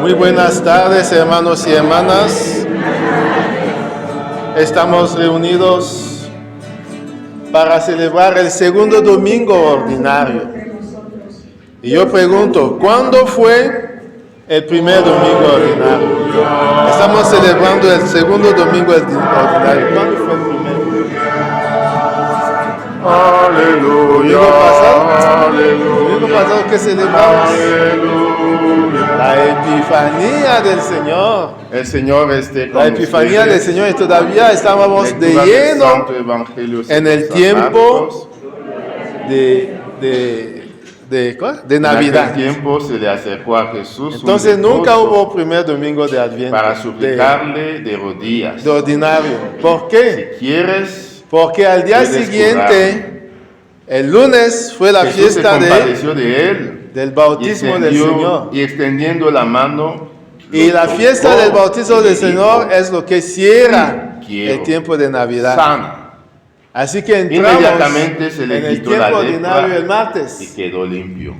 Muy buenas tardes, hermanos y hermanas. Estamos reunidos para celebrar el segundo domingo ordinario. Y yo pregunto, ¿cuándo fue el primer domingo ordinario? Estamos celebrando el segundo domingo ordinario. ¿Cuándo fue el primero? Aleluya. El domingo pasado que celebramos la Epifanía del Señor. El Señor esté con La Epifanía del Señor, y todavía estábamos de Lectura del lleno Santo Evangelio en el según San tiempo Marcos. de Navidad. En aquel tiempo se le acercó a Jesús Entonces un nunca leproso hubo primer domingo de Adviento, para suplicarle de rodillas. de ordinario. ¿Por qué? Si quieres, Porque al día puedes siguiente, el lunes, fue la Jesús se fiesta compadeció de él del bautismo del Señor. y extendiendo la mano. Y lo la tocó fiesta del bautizo y le del Señor dijo, es lo que cierra quiero, el tiempo de Navidad. sana. Así que entramos Inmediatamente se le en el quitó tiempo la ordinario el lepra martes. y quedó limpio.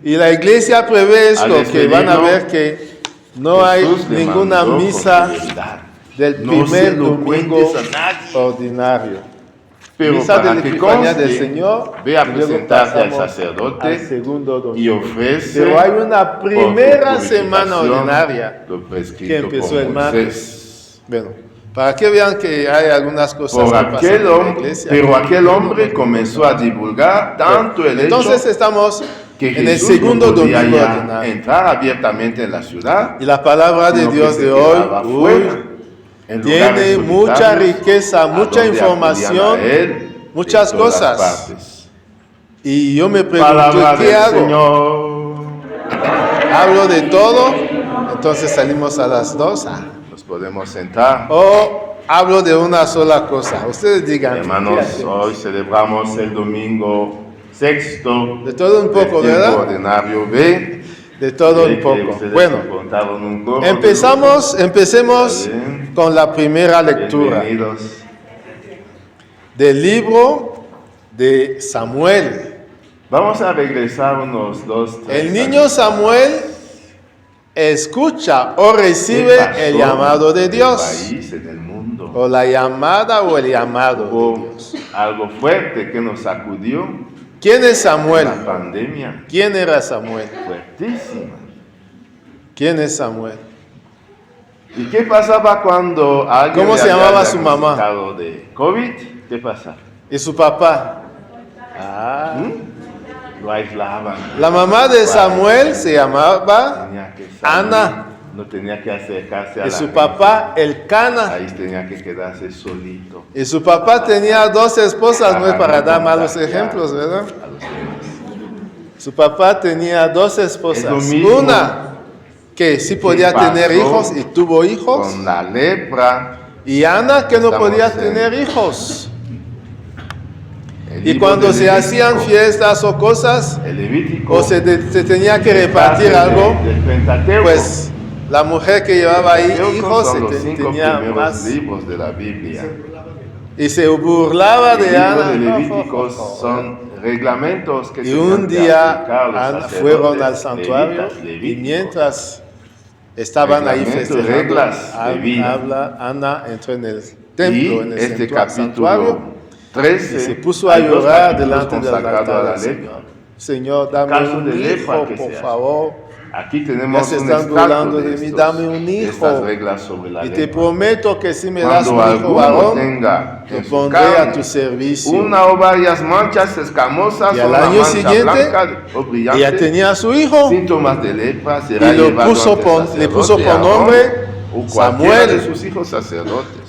Y la iglesia prevé esto, Al que van a despedirlo, ver que no hay Jesús le ninguna mandó con misa fidelidad, del no se primer lo domingo cuentes a nadie. ordinario. Pero Misa de para la que Epifanía del conste, Señor, ve a y luego presentarte al pasamos sacerdote al segundo y domingo. ofrece Pero hay una por primera tu semana purificación ordinaria lo prescrito que empezó por el Moisés. martes. Bueno, para que vean que hay algunas cosas Por que pasan aquel en la hombre, iglesia. pero aquel hombre comenzó a divulgar tanto el Entonces hecho estamos que en el Jesús segundo no podía domingo ya ordinario. entrar abiertamente en la ciudad, Y la palabra de sino que Dios se de quedaba hoy, fuera, en lugares tiene mucha solitarios, riqueza, a mucha donde información, acudían a él muchas de todas cosas. partes. Y yo me pregunto, Palabra ¿qué del hago? Señor. ¿Hablo de todo? Entonces salimos a las 2. Nos podemos sentar. ¿O hablo de una sola cosa? Ustedes digan. Hermanos, ¿qué hacemos? hoy celebramos el domingo sexto De todo un poco, del tiempo ¿verdad? ordinario B. De todo un Que poco. ustedes Bueno, contaron un poco. empecemos Está bien. con la primera lectura Bienvenidos. del libro de Samuel. Vamos a regresar unos 2, 3 El niño Samuel escucha o recibe el llamado de Dios, País, en el mundo. o la llamada o el llamado de Hubo Dios. algo fuerte que nos sacudió. ¿Quién es Samuel? La pandemia ¿Quién era Samuel? fuertísima. ¿Quién es Samuel? ¿Y qué pasaba cuando alguien ¿Cómo le se había llamaba su mamá? diagnosticado de COVID? ¿Qué pasa? ¿Y su papá? Lo aislaban. La mamá de Samuel se llamaba Tenía que salir, Ana. no tenía que acercarse a y la su gente. papá Elcana. Ahí tenía que quedarse solito. Y su papá tenía 2 esposas, no es para no dar malos contagiar ejemplos, ¿verdad? a los demás. Su papá tenía 2 esposas. Es lo mismo Una que sí podía pasó tener hijos y tuvo hijos. Con la lepra. Y Ana que no Estamos podía en tener hijos. El Y libro cuando de se hacían Levítico, fiestas o cosas, el Levítico, o se tenía que repartir parte algo, del Pentateuco. pues la mujer que llevaba ahí Pentateuco hijos son los 5 tenía primeros más. libros de la Biblia. Y se burlaba El de libro Ana. de Levíticos son reglamentos que Y tenían un que día aplicar los Ana sacerdotes, fueron al santuario levitas, y levíticos. mientras estaban ahí Reglamento, festejando, reglas de vida. Ana entró en el Y templo, en el este santuario, capítulo 13 y se puso a hay dos llorar capítulos delante del consagrados altar a la del Señor. lepra. Señor, dame Caso un de lepra hijo, que se por hace. favor. Aquí Ya tenemos se un están extracto burlando de de mí, estos- dame un de hijo. estas reglas sobre la Y te lepra. prometo que si me das un Cuando hijo alguno varón, tenga te en su pondré a carne tu servicio. una o varias manchas escamosas Y o al una año mancha siguiente, blanca o brillante, ella tenía a su hijo síntomas de lepra, será y lo llevado puso ante el por- le puso sacerdote por Aarón nombre o cualquiera Samuel. de sus hijos sacerdotes.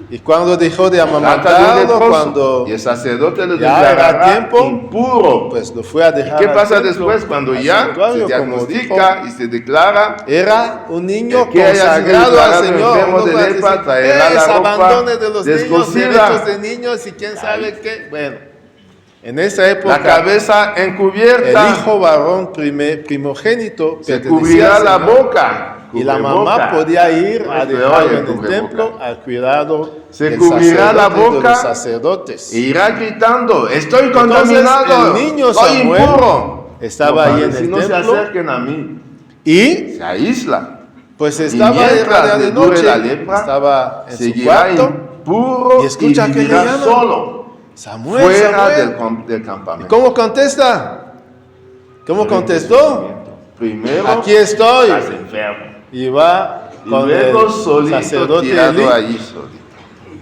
y cuando dejó de Trata de un amamantarlo, leproso, cuando y el sacerdote lo ya era declarará tiempo, impuro. pues lo fue a dejar ¿Qué al pasa templo, después cuando al ya santuario, se como diagnostica dijo, y se declara? era un niño El que haya sido consagrado al declarado Señor? enfermo Uno de puede lepra decir, traerá la ropa abandone de los niños, descosida, derechos de niños y quién sabe qué. Bueno, en esa época, la cabeza el encubierta, hijo varón primogénito se pertenecía cubrirá al la Señor. boca. Y la cubreboca. mamá podía ir a No se dejarlo oye en el cubreboca. templo al cuidado Se del cubrirá la sacerdote y de boca los sacerdotes. E irá gritando, estoy Entonces, contaminado, el niño soy Samuel impuro. estaba ahí en si el no se templo acerquen a mí. Y se aísla. pues Y estaba mientras era le de dure noche, la lepra, estaba en su seguirá cuarto. impuro y escucha y que le vivirá llaman. solo, Samuel, fuera Samuel. del ¿Y campamento. cómo contesta? ¿Cómo contestó? Primero, Aquí estoy. estás enfermo. Y va Y con luego el solito sacerdote tirado Elí. ahí solito.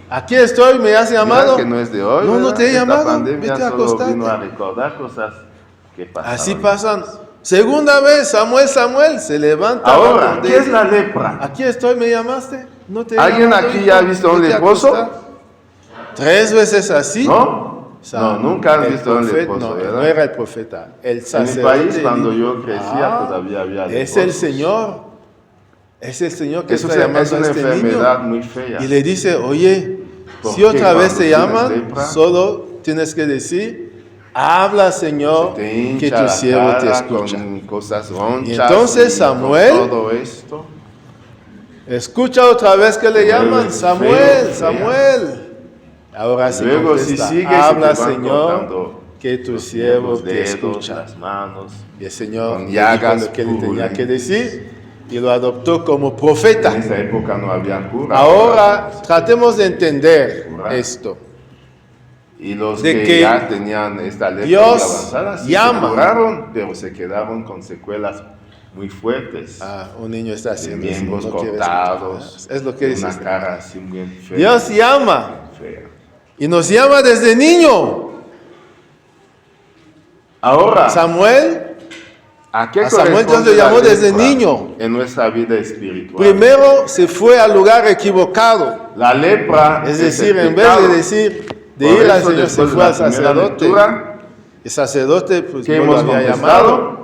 Aquí estoy, me has llamado. Mira que no es de hoy, No, no ¿verdad? te he Esta llamado. pandemia Vete a solo acostarte. vino a recordar cosas que pasaron. Así pasan. Segunda vez, Samuel, Samuel, se levanta. Ahora, va donde ¿qué es él. la lepra? Aquí estoy, me llamaste. No te he ¿Alguien llamado, aquí hijo. ya ha visto a un Vete a leproso? acostar. 3 veces así. ¿No? No, nunca has El visto a un profeta- leproso, no, ¿verdad? no era el profeta, el En mi sacerdote. país, cuando Elí. yo crecía, todavía había Es el leprosos. Señor. Es el Señor que Eso está llamando es a una este enfermedad niño. muy fea. Y le dice, oye, ¿Por si qué otra vez cuando te tienes llaman, lepra, solo tienes que decir, habla, Señor, te que hincha tu la siervo te cara escucha. con cosas ronchas Y entonces y Samuel con todo esto. Escucha otra vez que le Te llaman, vuelves Samuel, feo, Samuel. Ahora sí Luego, si contesta, sigues, habla, se te van Señor, cortando que tu los siervo dedos, te escucha. las manos, Y el Señor con le dijo llagas lo que le tenía purulentas. que decir y lo adoptó como profeta. En esa época no había cura. Ahora tratemos de entender Cura. esto. Y los de que que ya tenían esta lepra Dios avanzada sí llama. se curaron, pero se quedaron con secuelas muy fuertes. Un niño está De haciendo eso, miembros no quiere cortados, escuchar. Es lo que dice. una cara así muy fea. Dios llama fea. y nos llama desde niño. Ahora, Samuel, ¿a qué a Samuel Dios corresponde le llamó la desde lepra niño. en nuestra vida espiritual? Primero se fue al lugar equivocado. La lepra Es decir, el en vez pecado. de decir, de Por ir al eso, Señor, se después de fue la al primera sacerdote. lectura, El sacerdote pues ¿qué no lo hemos había contestado? llamado.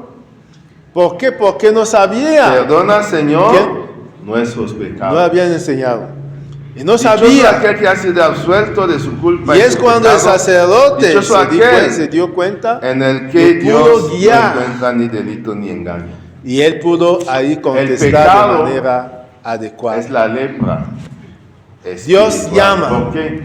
¿Por qué? Porque no sabía. Perdona, Señor, ¿Quién? nuestros pecados. No habían enseñado. Y no Dichoso sabía. aquel que ha sido absuelto de su culpa Y y es su cuando el pecado. sacerdote Dichoso aquel se dio cuenta en el y que pudo Dios guiar. no encuentra ni delito ni engaño. y él pudo ahí contestar pecado de manera adecuada. Es la lepra. Dios espiritual. llama. ¿Por qué?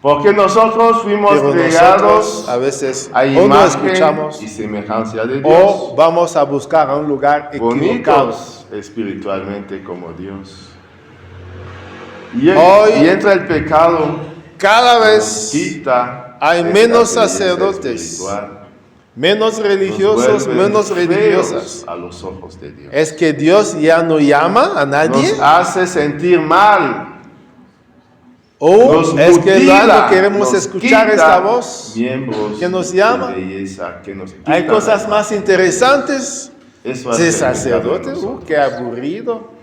Porque nosotros fuimos Pero creados nosotros a veces a o no imagen escuchamos y semejanza de Dios. o vamos a buscar a un lugar equivocado. Bonitos espiritualmente como Dios. Y Hoy, entra el pecado, Cada nos vez quita hay esta menos belleza sacerdotes, espiritual, menos nos religiosos, vuelve menos feos religiosas. a los ojos de Dios. Es que Dios ya no llama a nadie. Nos hace sentir mal. O Nos es que mutila, no queremos nos escuchar quita esta voz miembros que nos llama. de belleza, que nos Hay quitan cosas la más interesantes. Eso hace De el pecado sacerdote, en nosotros. qué aburrido.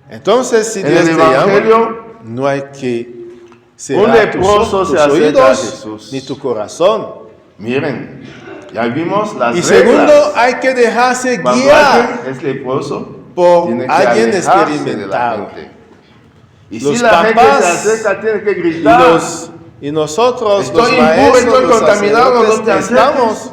Entonces, si En Dios el te llama, Evangelio, no hay que un cerrar leproso tus se acerca a oídos Jesús. ni tu corazón. Miren, ya vimos las Y reglas. segundo, hay que dejarse Cuando guiar alguien es leproso, por tiene que alguien alejarse de la experimentado. gente. Y Los si la gente papás se acerca, tiene que Y, gritar. y nosotros, Estoy los impuro, maestros, estoy los contaminado, no sacerdotes, te acerques. estamos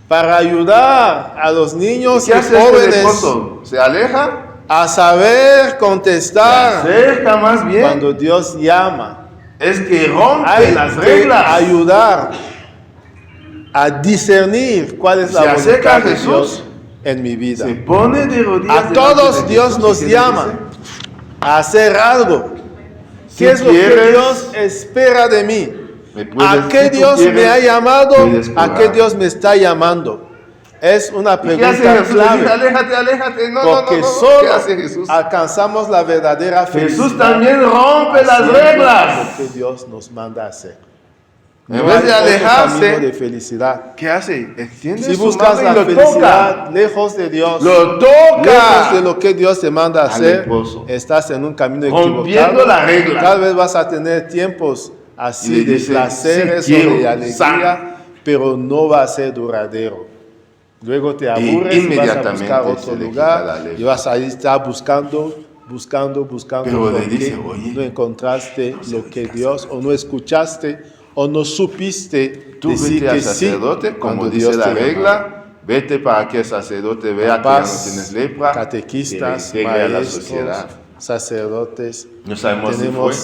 para ayudar a los niños ¿Qué y hace este jóvenes leproso? ¿Se aleja? a saber Se contestar acerca más bien. cuando Dios llama. Es que rompe Hay las que reglas. ayudar a discernir cuál es la Se acerca voluntad a de Jesús, Dios en mi vida. Se pone de rodillas. A delante todos de Dios Jesús, nos ¿y qué le llama dice? a hacer algo. Si ¿Qué es lo que quieres, Dios espera de mí? me puedes- ¿A qué si tú Dios me quieres, ha llamado? puedes ¿A qué curar. Dios me está llamando? Es una ¿Y qué hace pregunta Jesús? Le dice, clave. aléjate, aléjate. No, Porque ¿Qué solo hace Jesús? alcanzamos la verdadera felicidad. Jesús también rompe las haciendo reglas. Lo que Dios nos manda a hacer. En No vez hay de otro alejarse, camino de felicidad. ¿Qué hace? Extiende Si su buscas mano la y lo felicidad toca. lejos de Dios, Lo lejos toca. de lo que Dios te manda a Al hacer, leproso. estás en un camino Rompiendo equivocado. la regla. Tal vez vas a tener tiempos Y así le de dice, placeres "Sí o quiero, de alegría, sana". pero no va a ser duradero. Luego te aburres y vas a inmediatamente buscar se otro le quita lugar la lepra. y vas a estar buscando, Pero le porque dice, "Oye, no encontraste lo que Dios, o no escuchaste, o no supiste Tú decir vete al que sí sacerdote, como cuando dice Dios la te llamó". regla, vete para que el sacerdote vea que ya no Papás, tienes lepra, catequistas, y reintegre a la maestros, sociedad. sacerdotes, No sabemos si tenemos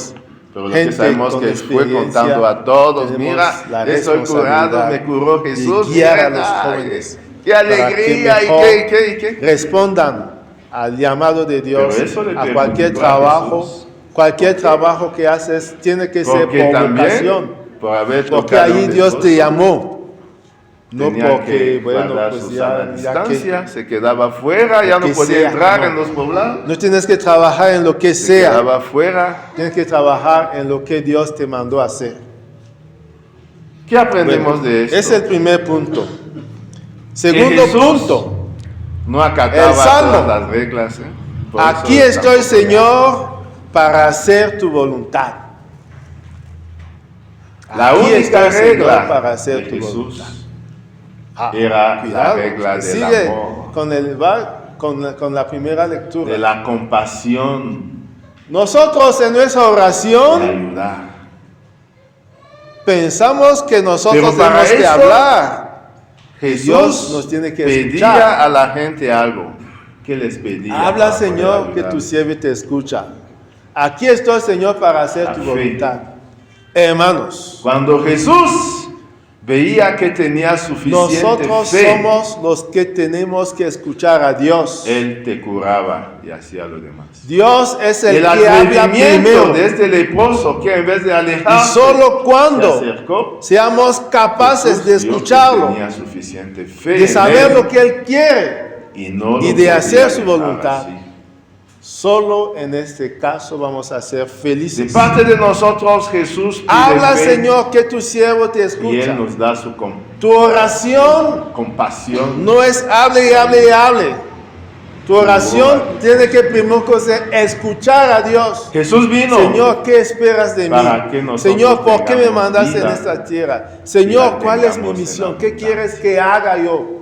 fue. Pero lo que gente sabemos con que fue experiencia, contando a todos, tenemos mira, la estoy curado, responsabilidad me curó Jesús. de guiar a Mira, los ay, jóvenes qué para que alegría mejor y qué. respondan al llamado de Dios, Pero eso le a cualquier perjudicó a trabajo. Jesús. Cualquier trabajo que haces tiene que ser Porque por también, vocación, por haber porque tocado ahí un Dios te esposo, llamó. No tenía porque, que bueno, guardar pues su sana ya distancia, que se quedaba fuera, ya no que podía sea, entrar no. en los poblados. no tienes que trabajar en lo que Se sea, quedaba fuera. tienes que trabajar en lo que Dios te mandó a hacer. ¿Qué aprendemos Bueno, de esto? es el primer punto. Que Segundo Jesús punto, no acataba El Salmo. todas las reglas. Por aquí eso estoy, tampoco- Señor, para hacer tu voluntad. La Aquí única estoy, Señor, regla para hacer de tu Jesús voluntad. era Cuidado, la regla del sigue amor, con la primera lectura. de la compasión, Nosotros en nuestra de oración ayudar. pensamos que nosotros Pero para tenemos que eso, hablar. Jesús Dios nos tiene que pedía escuchar. a la gente algo. ¿Qué les pedía? Habla, para poder Señor, que ayudar? tu siervo te escucha. Aquí estoy, Señor, para hacer La tu fe. voluntad. Hermanos, Cuando Jesús veía que tenía suficiente nosotros fe, somos los que tenemos que escuchar a Dios. Él te curaba y hacía lo demás. Dios es El el que habla atrevimiento primero. de este leproso que en vez de Y alejarse, solo cuando se acercó, seamos capaces Jesús de vio que escucharlo, tenía suficiente fe de en saber él lo que Él quiere, y, no y lo de podía hacer su dejar voluntad. así. solo en este caso vamos a ser De felices. parte de nosotros, Jesús pide Habla, fe, Señor, que tu siervo te y escucha. Él nos da su Tu oración compasión. no es hable y hable y hable. Tu oración tiene que primero ser escuchar a Dios. Jesús vino Señor, ¿qué esperas de mí? para que nosotros Señor, ¿por qué me tengamos mandaste en vida esta tierra? y Señor, la ¿cuál es mi tengamos en misión? ¿Qué abundancia. quieres que haga yo?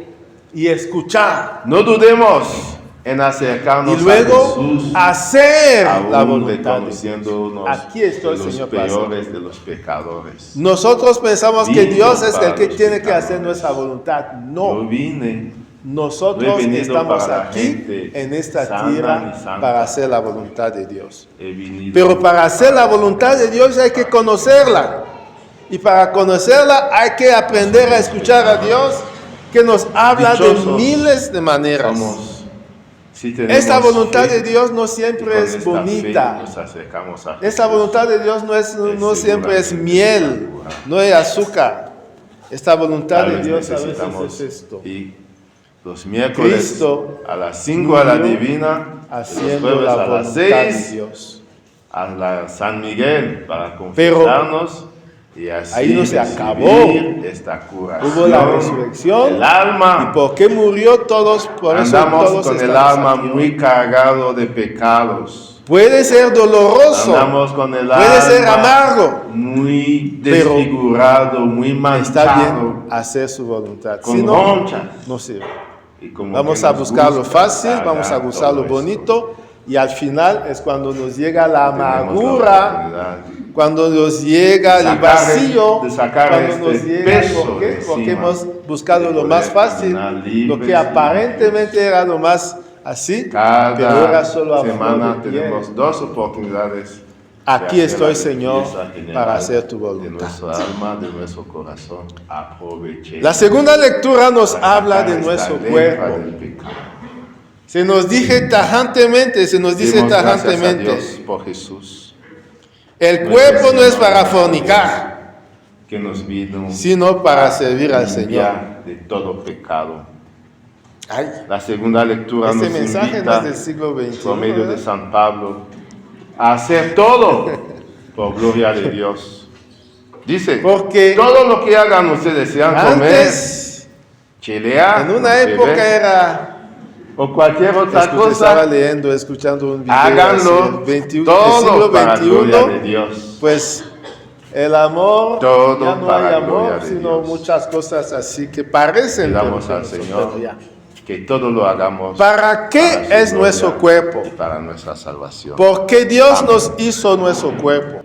Y escuchar. No dudemos en acercarnos Y luego a Jesús, hacer la aún voluntad de Dios. reconociéndonos Aquí estoy, de los Señor, para peores de los pecadores. Nosotros pensamos que Vino Dios es el para que los tiene que pecadores. hacer nuestra voluntad. Yo No. vine Nosotros No he venido estamos para la aquí gente en esta sana tierra ni santa. para hacer la voluntad de Dios. He venido Pero para hacer la voluntad de Dios hay que conocerla. Y para conocerla hay que aprender a escuchar a Dios, que nos habla de Dichosos miles de maneras. somos, si tenemos Esta voluntad fe, de Dios no y siempre con es esta bonita. fe nos acercamos a Esta Jesús. voluntad de Dios no siempre es seguramente miel, no es azúcar. Esta voluntad Tal de vez Dios a necesitamos veces es esto. ir los miércoles Cristo a las 5 a la murió divina, haciendo los la jueves a las voluntad de 6 Dios. a la San Miguel para Pero confesarnos y así ahí no se recibir acabó. esta curación Hubo la resurrección. del alma. ¿Y por qué murió todos? Por eso Andamos todos con el estamos alma aquí hoy. muy cargado de pecados. Puede ser doloroso, Andamos con el puede ser alma amargo, muy pero desfigurado, muy está manchado, bien hacer su voluntad. con Si no, ronchas. no sirve. Y como Vamos que a nos buscar lo gusta fácil, vamos a cargar buscar lo todo esto. bonito, y al final es cuando nos llega la Tenemos la amargura, oportunidad cuando nos llega el sacar- vacío, de sacar cuando este nos llega peso ¿por qué? de Porque encima, hemos buscado de lo poder más fácil, caminar lo libres que y aparentemente era lo más así, pero era Cada solo a semana flor de piel. tenemos 2 oportunidades. de Aquí hacer estoy, la Señor, limpieza general para hacer tu de voluntad. nuestra alma, de nuestro corazón. Aproveche. La segunda lectura nos habla de nuestro cuerpo. Se nos dice tajantemente, Demos gracias a Dios por Jesús, el cuerpo no es para fornicar, que nos vino sino para servir al a Señor. limpiar de todo pecado. Ay, La segunda lectura este nos mensaje no invita, es del siglo XXI. por medio de ¿verdad? San Pablo, a hacer todo por gloria de Dios. Dice, Porque todo lo que hagan ustedes, sean comer, antes, chilear, en una beber, época era, o cualquier otra estaba cosa, leyendo, escuchando un video háganlo así, del siglo todo para gloria de XXI, Dios. pues el amor, Todo ya no para hay gloria amor, de sino Dios. muchas cosas así que parecen. Le damos pero al no son, Señor pero ya. que todo lo hagamos ¿Para qué para su es nuestro gloria cuerpo? y para nuestra salvación. Porque Dios nos hizo nuestro cuerpo.